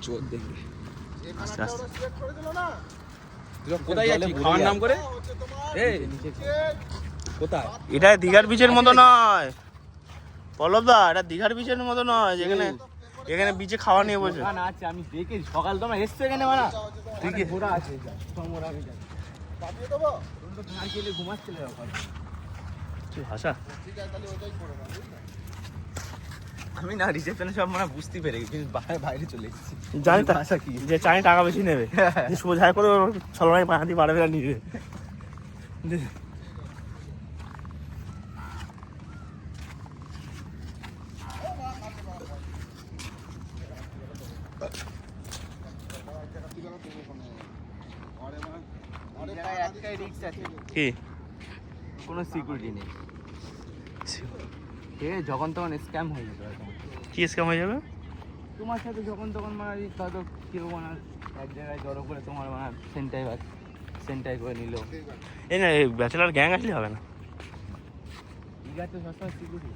চোর দেখবে আস্তে আস্তে কোথায় যাচ্ছি খাওয়ার নাম করে কোথায়? এটা দীঘার বিচের মতো নয় পল্লব দা, এটা দীঘার বিচের মতো নয় যেখানে এখানে বিচে খাওয়া নিয়ে বসে। আছে আমি দেখে সকাল তোমরা এসছো এখানে মানা তুই কি ঘোরা আছে ঘুমাচ্ছিলে ভাষা আমি না রিসেপশনে সব মানে বুঝতে পেরে গেছি কিন্তু বাইরে চলে এসেছি জানি তো ভাষা কি যে চাই টাকা বেশি নেবে যে সোজা করে ছলনায় পাহাড়ি বাড়বে না নিবে। কি কোনো সিকিউরিটি নেই ঠিক আছে যখন তখন স্ক্যাম হয়ে যেত কি স্ক্যাম হয়ে যাবে? তোমার সাথে যখন তখন মানে হয়তো কেউ মানে এক জায়গায় জড়ো করে তোমার মানে সেন্টাই করে নিল। এই না ব্যাচেলার গ্যাং আসলে হবে না। ঠিক আছে সবসময় সিকিউরিটি